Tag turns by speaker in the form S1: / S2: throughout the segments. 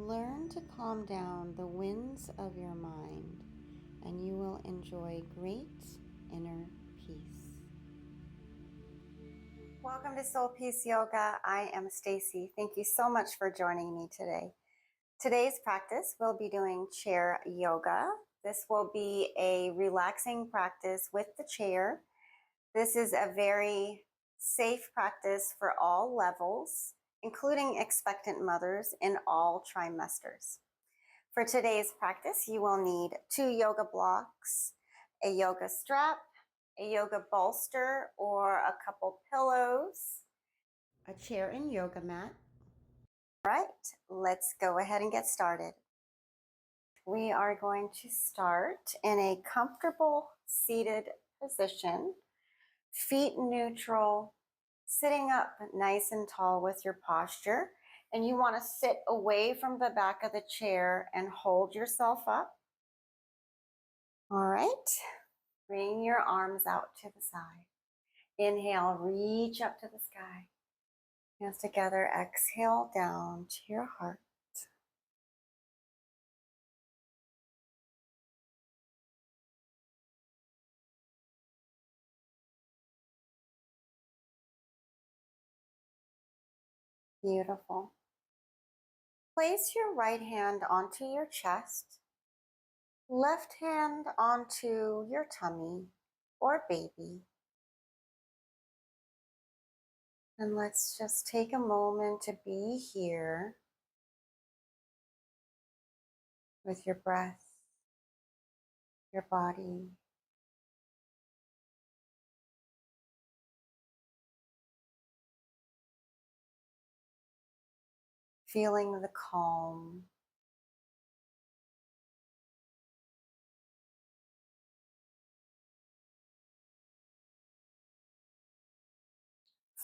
S1: Learn to calm down the winds of your mind, and you will enjoy great inner peace. Welcome to Soul Peace Yoga. I am Stacy. Thank you so much for joining me today. Today's practice, we'll be doing chair yoga. This will be a relaxing practice with the chair. This is a very safe practice for all levels, including expectant mothers in all trimesters. For today's practice, you will need 2 yoga blocks, a yoga strap, a yoga bolster or a couple pillows, a chair and yoga mat. All right, let's go ahead and get started. We are going to start in a comfortable seated position, feet neutral, sitting up nice and tall with your posture. And you want to sit away from the back of the chair and hold yourself up. All right. Bring your arms out to the side. Inhale, reach up to the sky. Hands together, exhale down to your heart. Beautiful. Place your right hand onto your chest, left hand onto your tummy or baby. And let's just take a moment to be here with your breath, your body. Feeling the calm.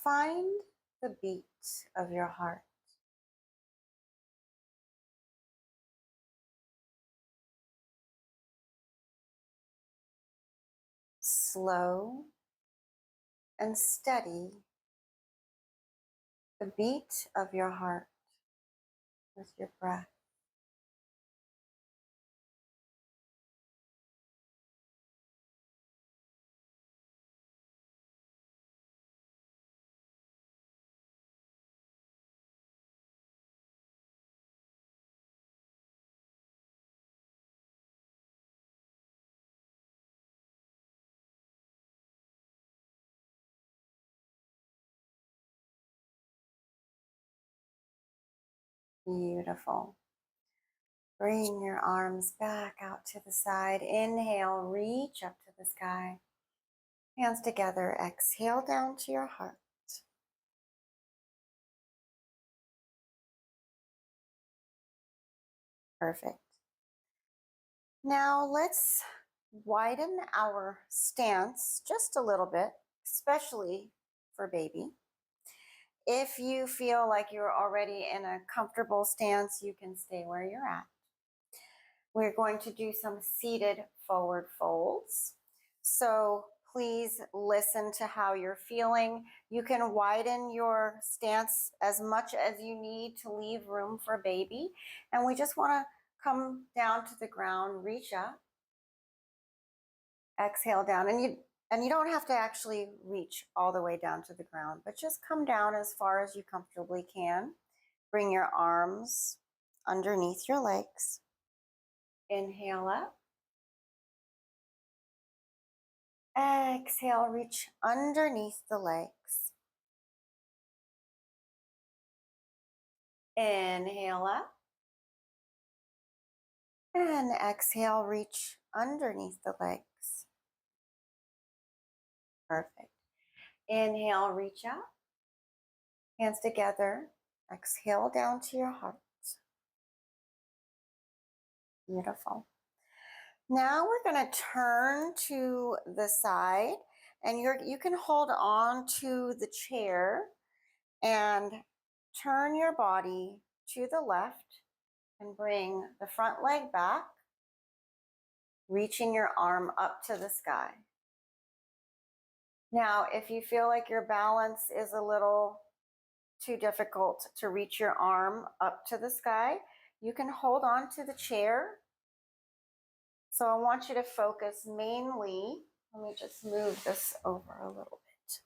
S1: Find the beat of your heart. Slow and steady, the beat of your heart with your breath. Beautiful. Bring your arms back out to the side. Inhale, reach up to the sky. Hands together, exhale down to your heart. Perfect. Now let's widen our stance just a little bit, especially for baby. If you feel like you're already in a comfortable stance, you can stay where you're at. We're going to do some seated forward folds. So please listen to how you're feeling. You can widen your stance as much as you need to leave room for baby. And we just want to come down to the ground, reach up, exhale down. And you don't have to actually reach all the way down to the ground, but just come down as far as you comfortably can. Bring your arms underneath your legs. Inhale up. Exhale, reach underneath the legs. Inhale up. And exhale, reach underneath the legs. Perfect. Inhale, reach up. Hands together. Exhale down to your heart. Beautiful. Now we're going to turn to the side, and you can hold on to the chair and turn your body to the left and bring the front leg back, reaching your arm up to the sky. Now, if you feel like your balance is a little too difficult to reach your arm up to the sky, You can hold on to the chair. So I want you to focus mainly, let me just move this over a little bit.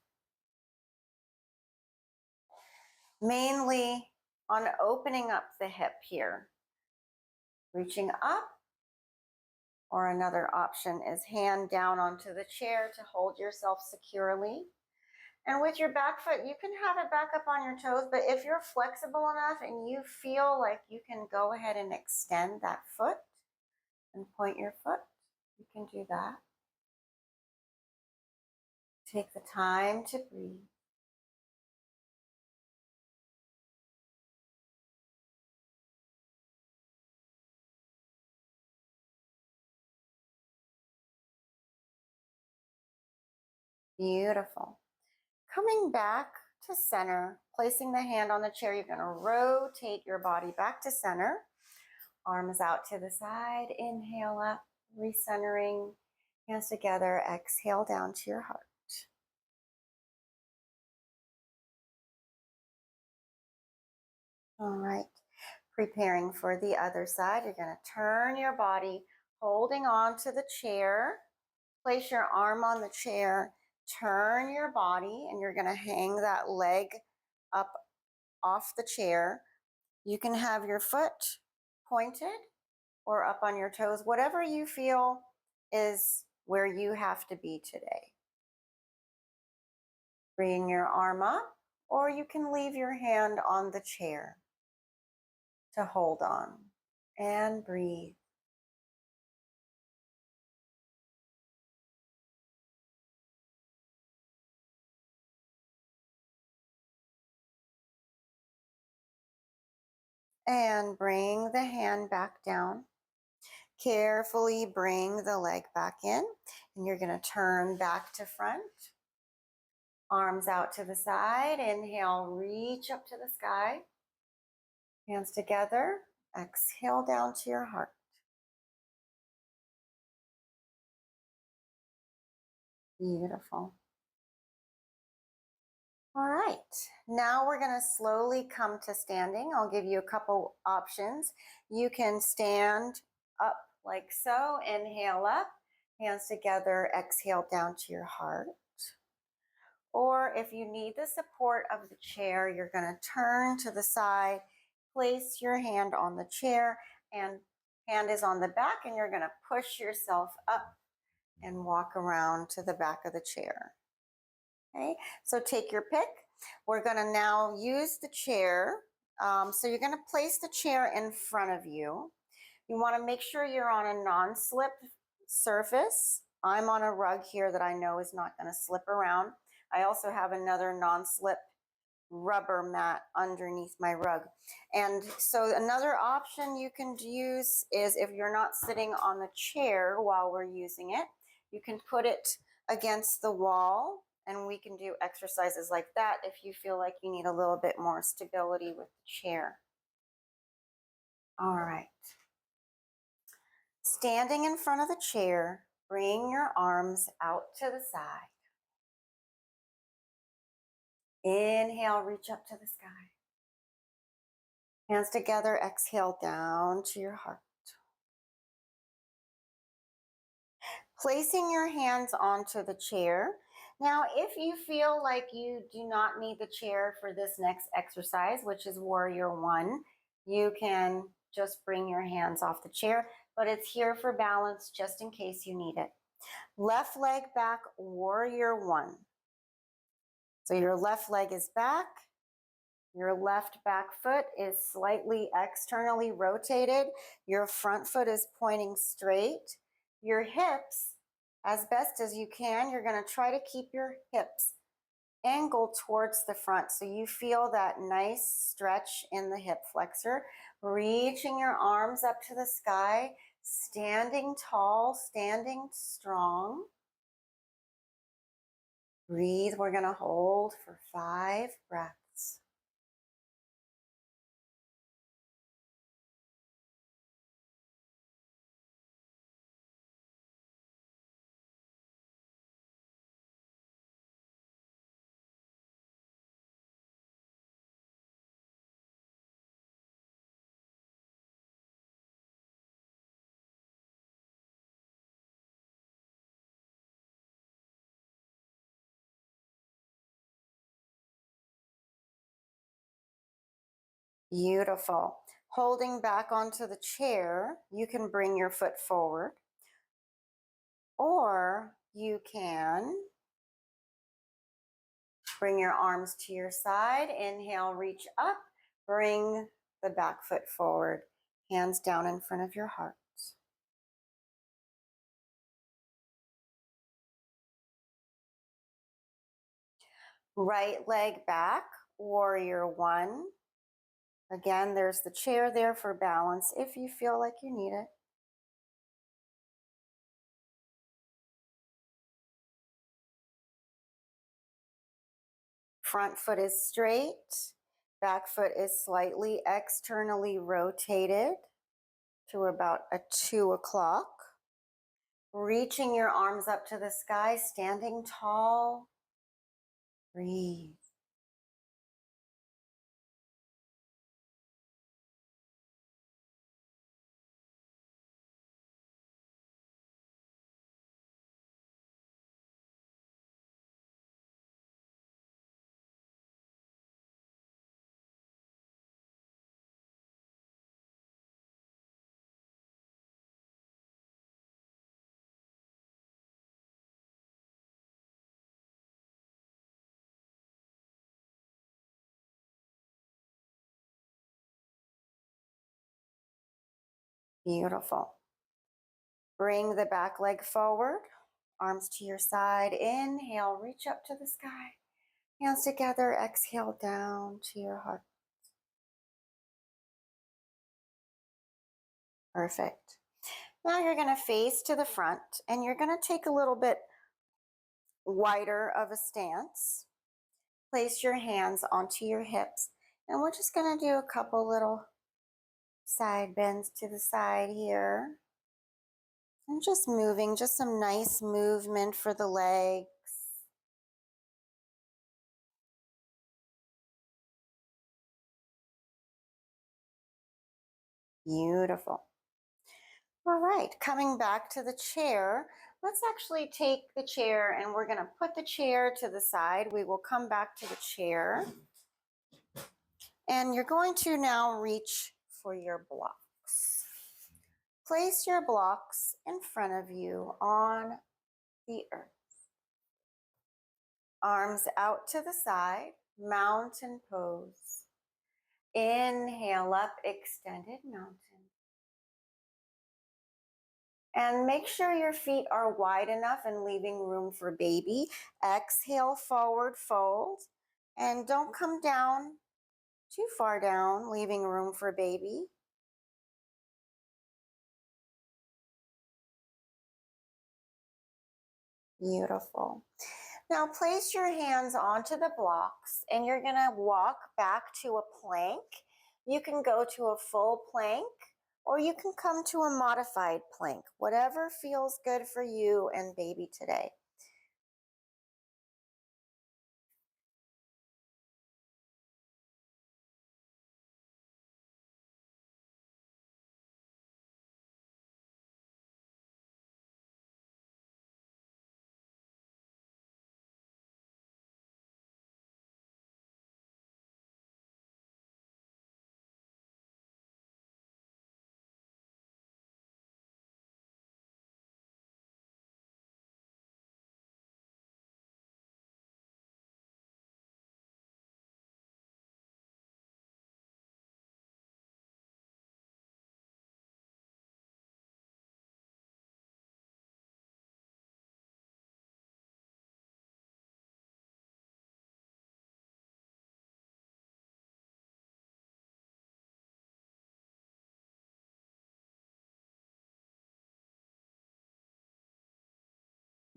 S1: Mainly on opening up the hip here. Reaching up, or another option is hand down onto the chair to hold yourself securely. And with your back foot, you can have it back up on your toes, but if you're flexible enough and you feel like you can go ahead and extend that foot and point your foot, you can do that. Take the time to breathe. Beautiful. Coming back to center, placing the hand on the chair, you're going to rotate your body back to center. Arms out to the side, inhale up, recentering, hands together, exhale down to your heart. All right, preparing for the other side, you're going to turn your body, holding on to the chair, place your arm on the chair, turn your body, and you're going to hang that leg up off the chair. You can have your foot pointed or up on your toes, whatever you feel is where you have to be today. Bring your arm up, or you can leave your hand on the chair to hold on and breathe. And bring the hand back down. Carefully bring the leg back in, and you're going to turn back to front. Arms out to the side. Inhale, reach up to the sky. Hands together. Exhale down to your heart. Beautiful. All right, now we're going to slowly come to standing. I'll give you a couple options. You can stand up like so. Inhale up, hands together, exhale down to your heart. Or if you need the support of the chair, you're going to turn to the side, place your hand on the chair, and hand is on the back, and you're going to push yourself up and walk around to the back of the chair. Okay, so take your pick. We're going to now use the chair. So you're going to place the chair in front of you. You want to make sure you're on a non-slip surface. I'm on a rug here that I know is not going to slip around. I also have another non-slip rubber mat underneath my rug. And so another option you can use is, if you're not sitting on the chair while we're using it, you can put it against the wall, and we can do exercises like that if you feel like you need a little bit more stability with the chair. All right. Standing in front of the chair, bring your arms out to the side. Inhale, reach up to the sky. Hands together, exhale down to your heart. Placing your hands onto the chair. Now, if you feel like you do not need the chair for this next exercise, which is Warrior One, you can just bring your hands off the chair, but it's here for balance just in case you need it. Left leg back, Warrior One. So your left leg is back. Your left back foot is slightly externally rotated. Your front foot is pointing straight. Your hips, as best as you can, you're going to try to keep your hips angled towards the front so you feel that nice stretch in the hip flexor. Reaching your arms up to the sky, standing tall, standing strong. Breathe. We're going to hold for 5 breaths. Beautiful. Holding back onto the chair, you can bring your foot forward, or you can bring your arms to your side. Inhale, reach up, bring the back foot forward, hands down in front of your heart. Right leg back, warrior one. Again, there's the chair there for balance if you feel like you need it. Front foot is straight, back foot is slightly externally rotated to about a 2 o'clock. Reaching your arms up to the sky, standing tall. Breathe. Beautiful. Bring the back leg forward, arms to your side. Inhale, reach up to the sky. Hands together, exhale down to your heart. Perfect. Now you're going to face to the front and you're going to take a little bit wider of a stance. Place your hands onto your hips and we're just going to do a couple little side bends to the side here. And just moving, just some nice movement for the legs. Beautiful. All right, coming back to the chair, let's actually take the chair and we're going to put the chair to the side. We will come back to the chair. And you're going to now reach for your blocks. Place your blocks in front of you on the earth. Arms out to the side, mountain pose. Inhale up, extended mountain. And make sure your feet are wide enough and leaving room for baby. Exhale, forward fold. And don't come down too far down, leaving room for baby. Beautiful. Now place your hands onto the blocks and you're going to walk back to a plank. You can go to a full plank or you can come to a modified plank, whatever feels good for you and baby today.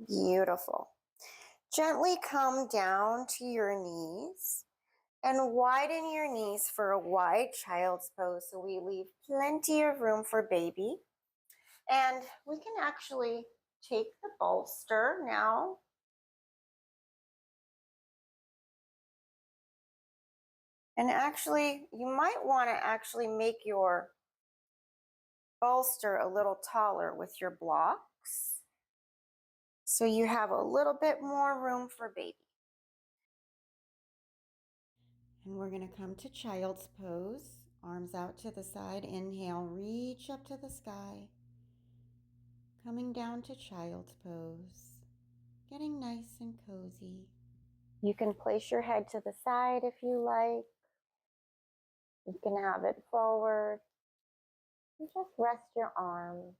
S1: Beautiful. Gently come down to your knees and widen your knees for a wide child's pose so we leave plenty of room for baby. And we can actually take the bolster now. And actually, you might want to actually make your bolster a little taller with your blocks so you have a little bit more room for baby. And we're going to come to child's pose. Arms out to the side. Inhale, reach up to the sky. Coming down to child's pose. Getting nice and cozy. You can place your head to the side if you like. You can have it forward. And just rest your arms.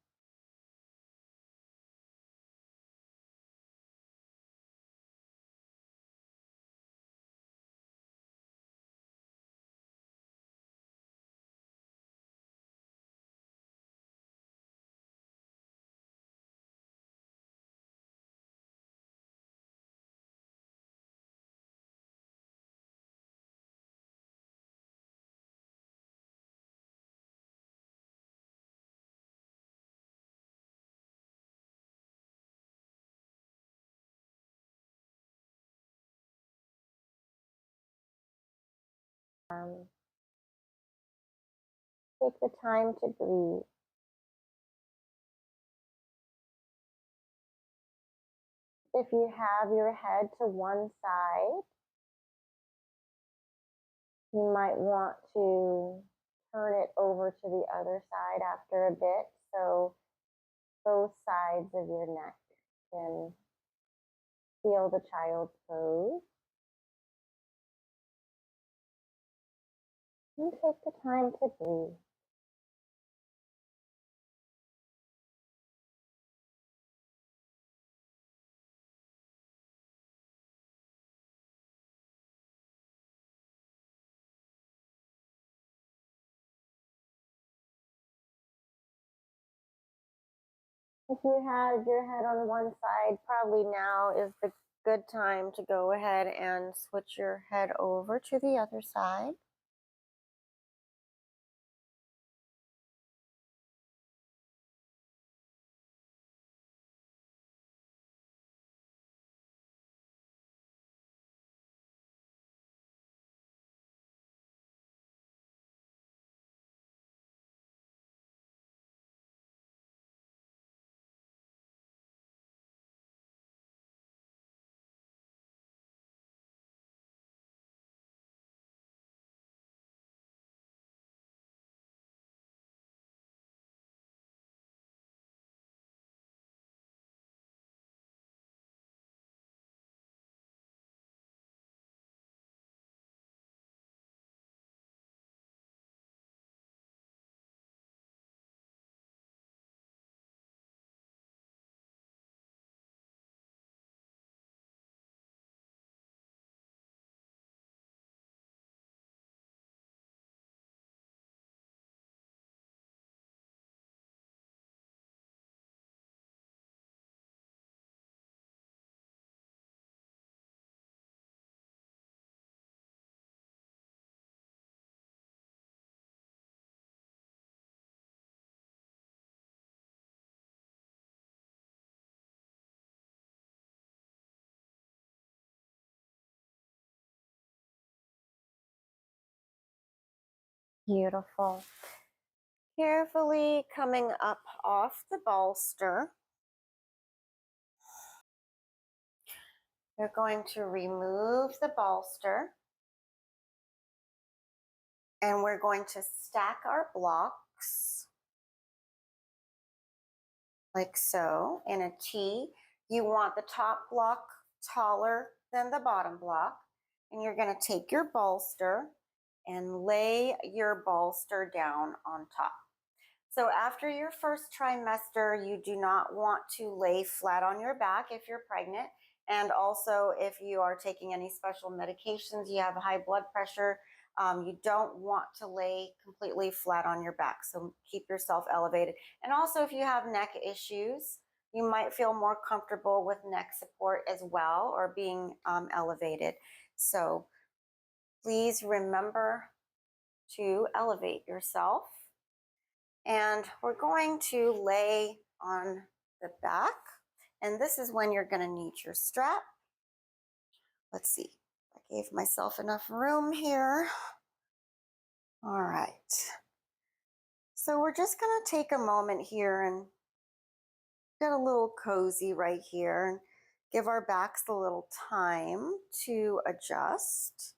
S1: Take the time to breathe. If you have your head to one side, you might want to turn it over to the other side after a bit so both sides of your neck can feel the child's pose. And take the time to breathe. If you had your head on one side, probably now is the good time to go ahead and switch your head over to the other side. Beautiful. Carefully coming up off the bolster. You're going to remove the bolster and we're going to stack our blocks like so in a T. You want the top block taller than the bottom block, and you're going to take your bolster and lay your bolster down on top. So after your first trimester, you do not want to lay flat on your back if you're pregnant. And also if you are taking any special medications, you have high blood pressure, you don't want to lay completely flat on your back. So keep yourself elevated. And also if you have neck issues, you might feel more comfortable with neck support as well, or being elevated. So please remember to elevate yourself. And we're going to lay on the back. And this is when you're going to need your strap. Let's see. I gave myself enough room here. All right. So we're just going to take a moment here and get a little cozy right here and give our backs a little time to adjust.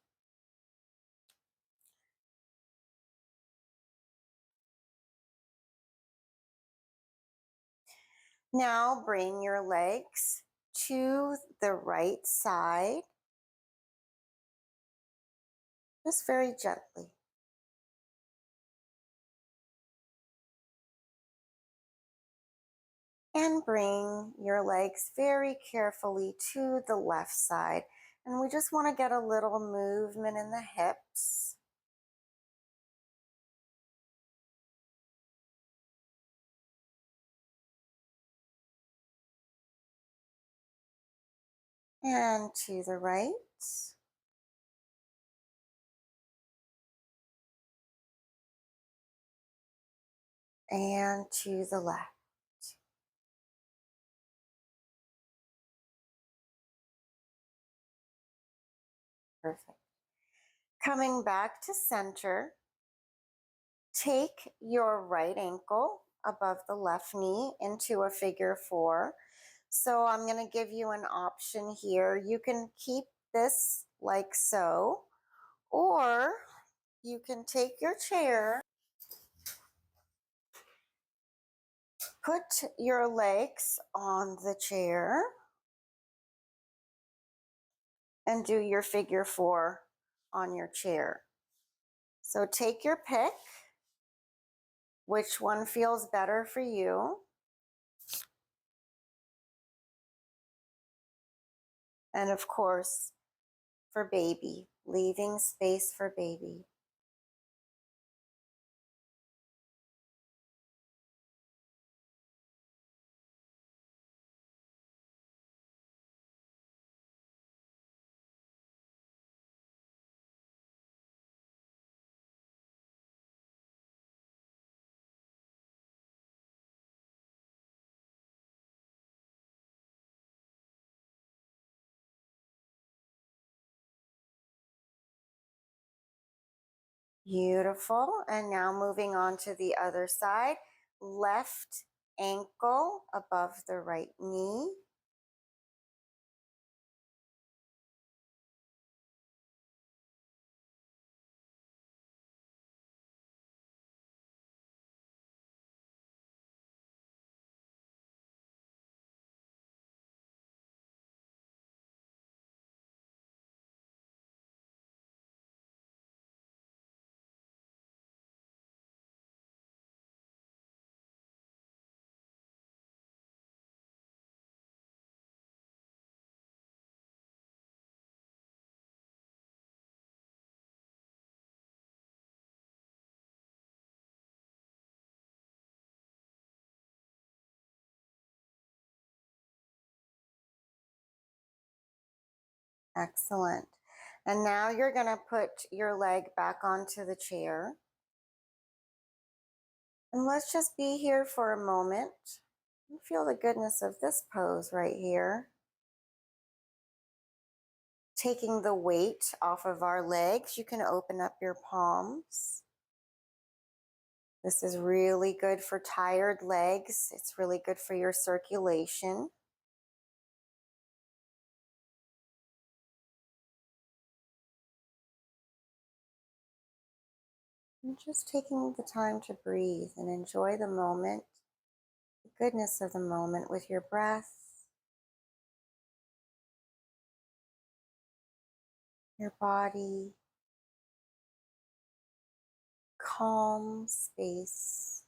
S1: Now bring your legs to the right side, just very gently. And bring your legs very carefully to the left side. And we just want to get a little movement in the hips. And to the right. And to the left. Perfect. Coming back to center, take your right ankle above the left knee into a figure four. So I'm going to give you an option here. You can keep this like so, or you can take your chair, put your legs on the chair, and do your figure four on your chair. So take your pick, which one feels better for you. And of course, for baby, leaving space for baby. Beautiful. And now moving on to the other side, left ankle above the right knee. Excellent. And now you're going to put your leg back onto the chair. And let's just be here for a moment. Feel the goodness of this pose right here. Taking the weight off of our legs, you can open up your palms. This is really good for tired legs. It's really good for your circulation. And just taking the time to breathe and enjoy the moment, the goodness of the moment with your breath, your body, calm space.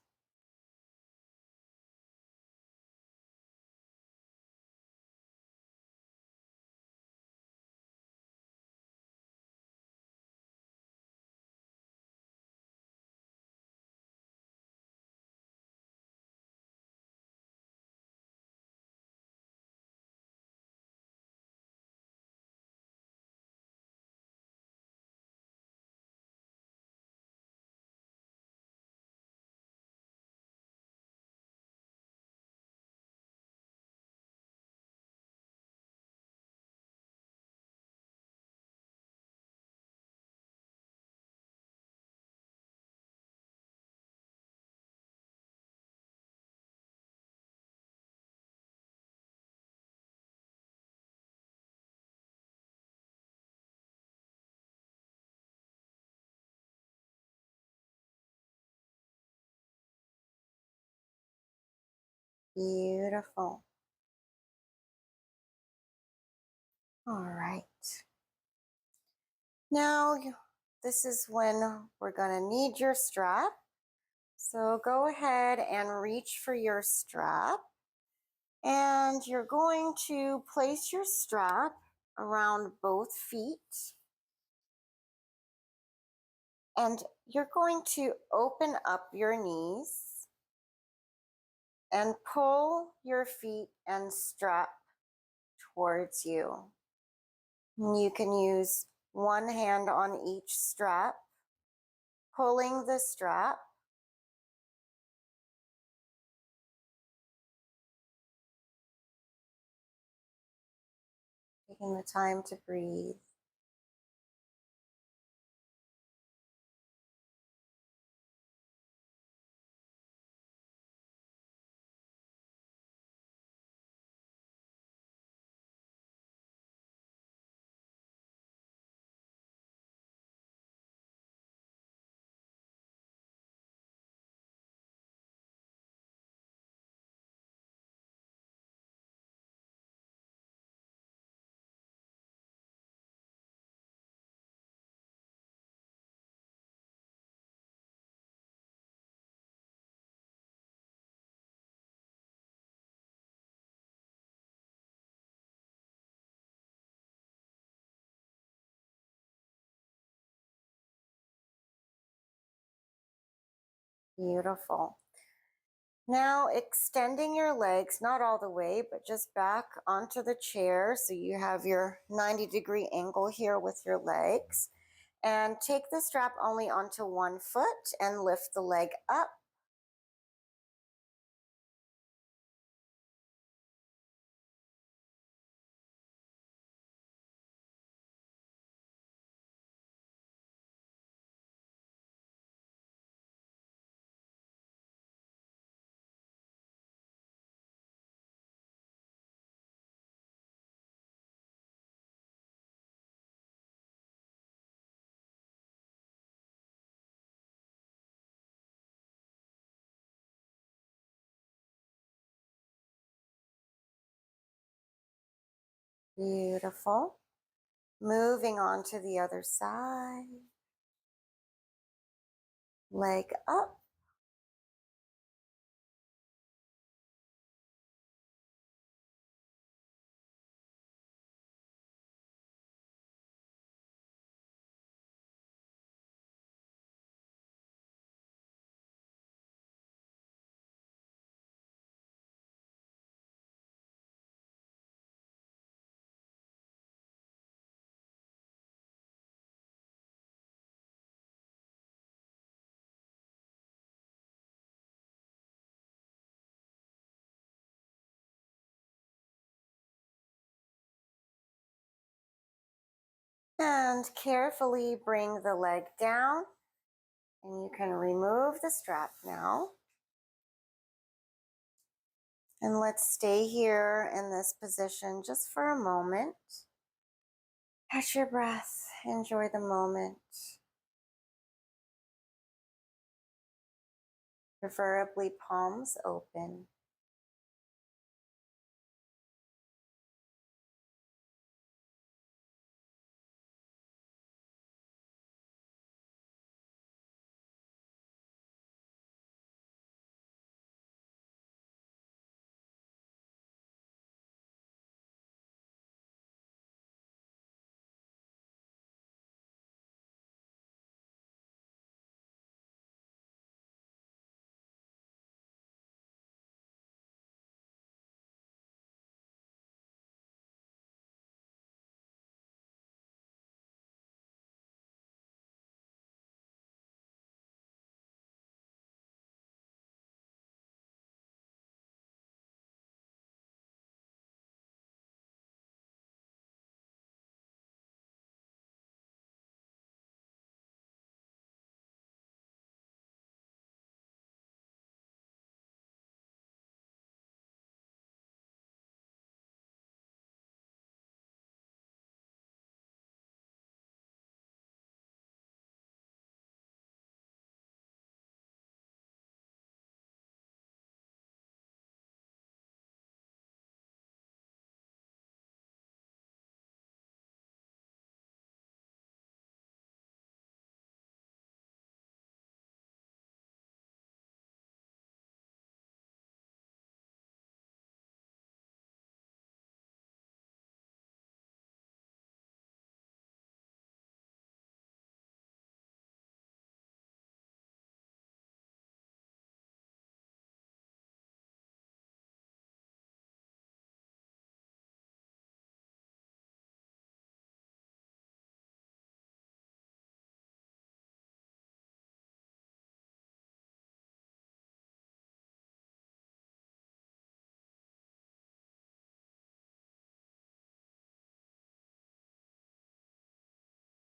S1: Beautiful. All right. Now, this is when we're going to need your strap. So go ahead and reach for your strap. And you're going to place your strap around both feet. And you're going to open up your knees and pull your feet and strap towards you. You can use one hand on each strap, pulling the strap. Taking the time to breathe. Beautiful. Now extending your legs, not all the way, but just back onto the chair. So you have your 90-degree angle here with your legs. And take the strap only onto one foot and lift the leg up. Beautiful. Moving on to the other side. Leg up. And carefully bring the leg down. And you can remove the strap now. And let's stay here in this position just for a moment. Catch your breath. Enjoy the moment. Preferably palms open.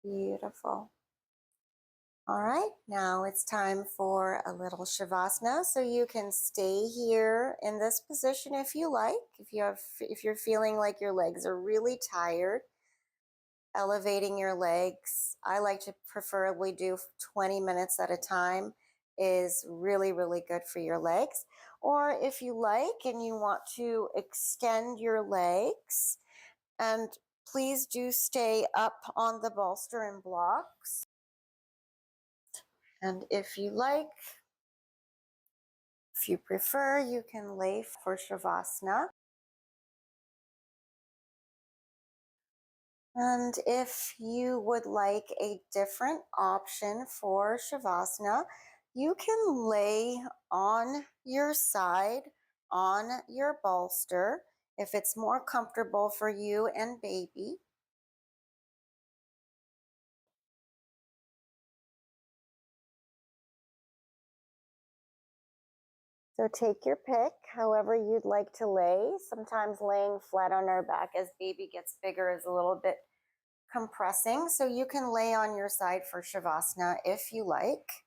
S1: Beautiful. All right, now it's time for a little Shavasana. So you can stay here in this position if you like. If you're feeling like your legs are really tired, elevating your legs. I like to preferably do 20 minutes at a time is really, really good for your legs. Or if you like and you want to extend your legs, and please do stay up on the bolster and blocks. And if you like, if you prefer, you can lay for Shavasana. And if you would like a different option for Shavasana, you can lay on your side on your bolster if it's more comfortable for you and baby. So take your pick, however you'd like to lay. Sometimes laying flat on our back as baby gets bigger is a little bit compressing, so you can lay on your side for Shavasana if you like.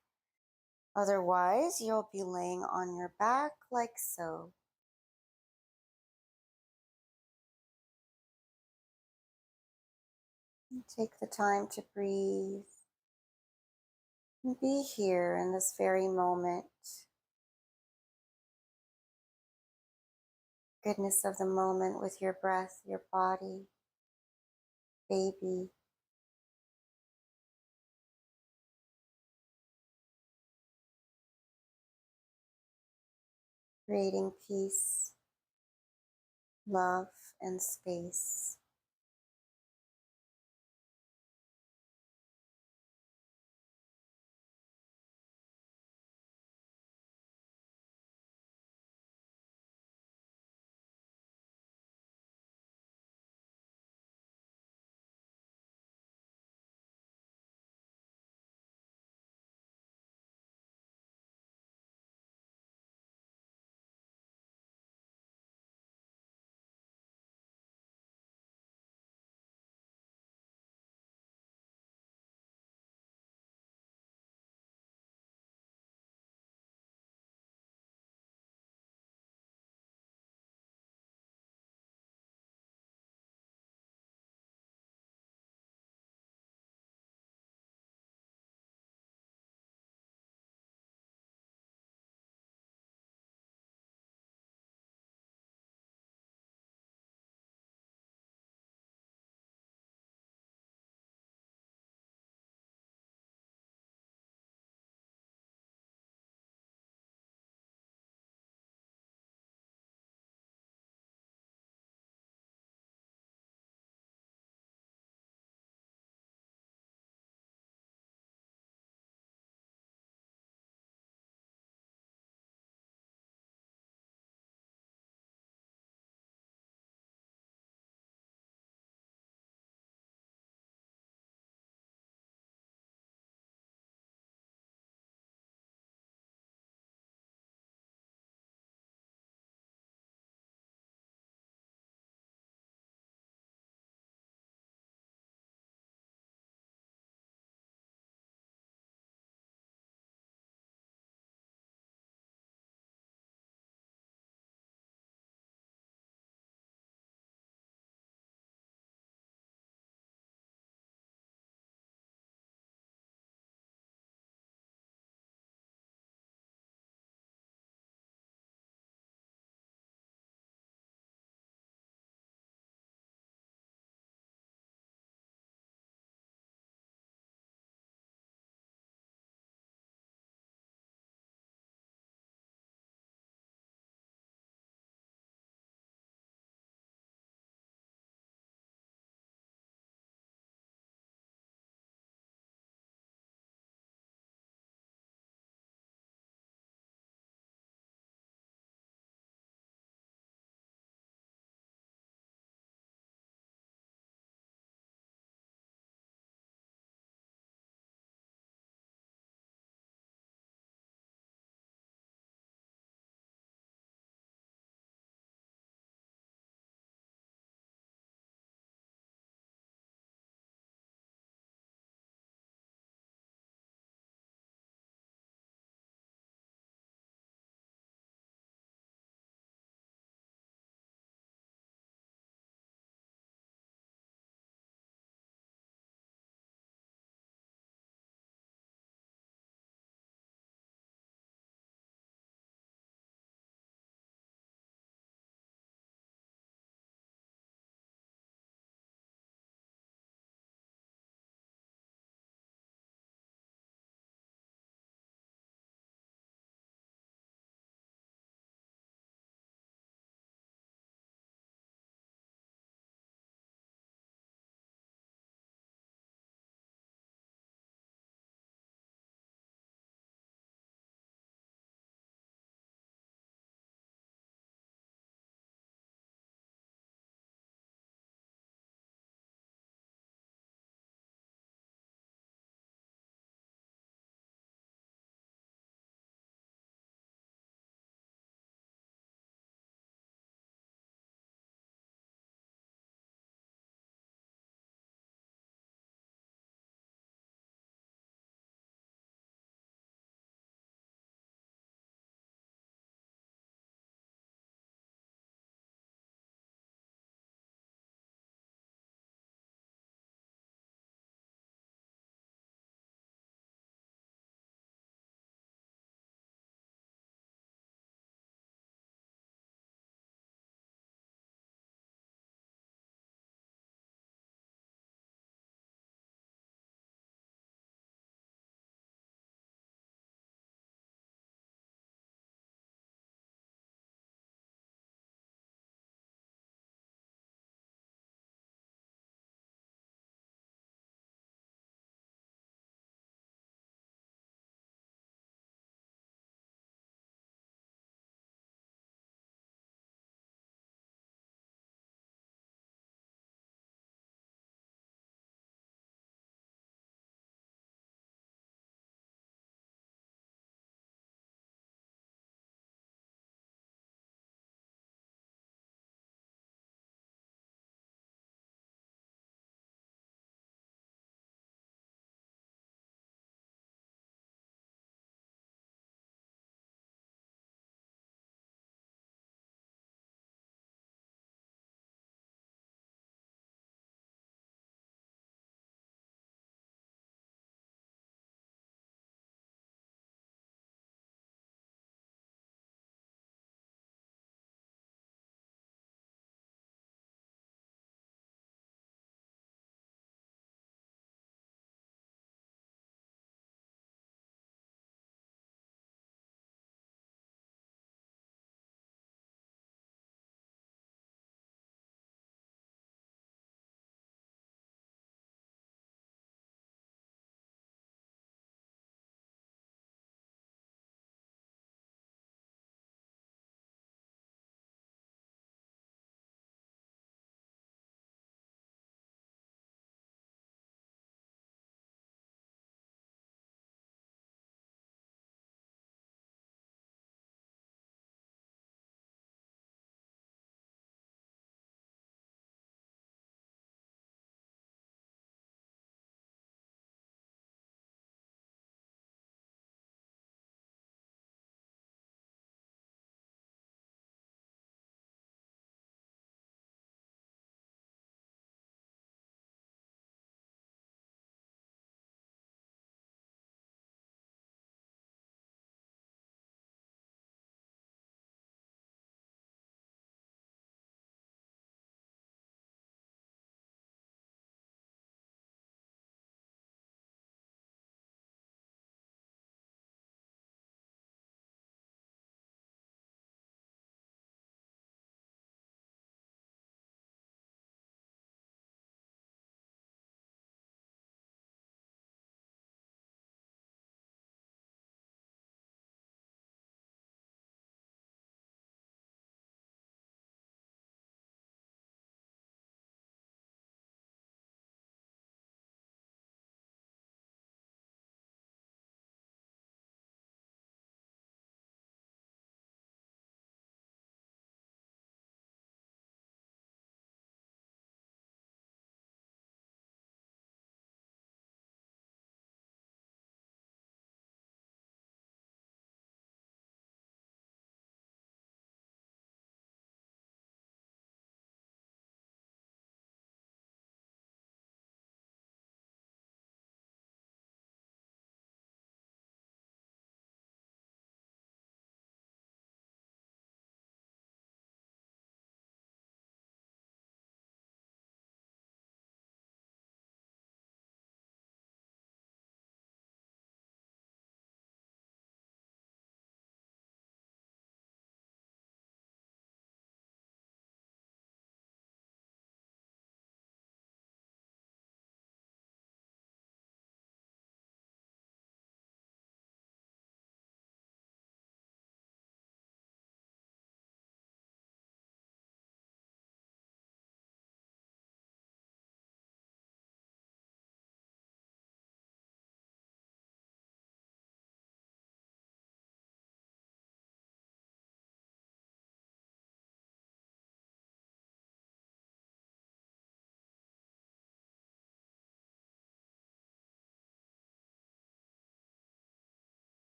S1: Otherwise, you'll be laying on your back like so. And take the time to breathe and be here in this very moment. Goodness of the moment with your breath, your body, baby. Creating peace, love, and space.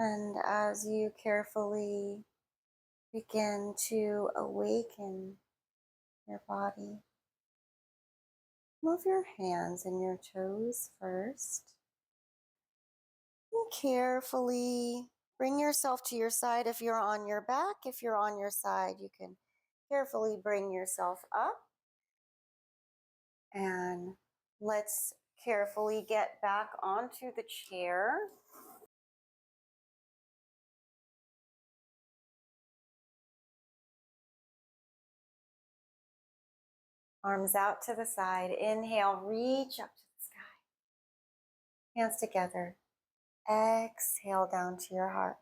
S1: And as you carefully begin to awaken your body, move your hands and your toes first. And carefully bring yourself to your side if you're on your back. If you're on your side, you can carefully bring yourself up. And let's carefully get back onto the chair. Arms out to the side. Inhale, reach up to the sky. Hands together. Exhale down to your heart.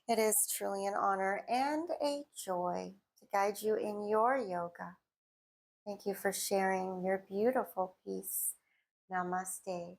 S1: It is truly an honor and a joy to guide you in your yoga. Thank you for sharing your beautiful piece. Namaste.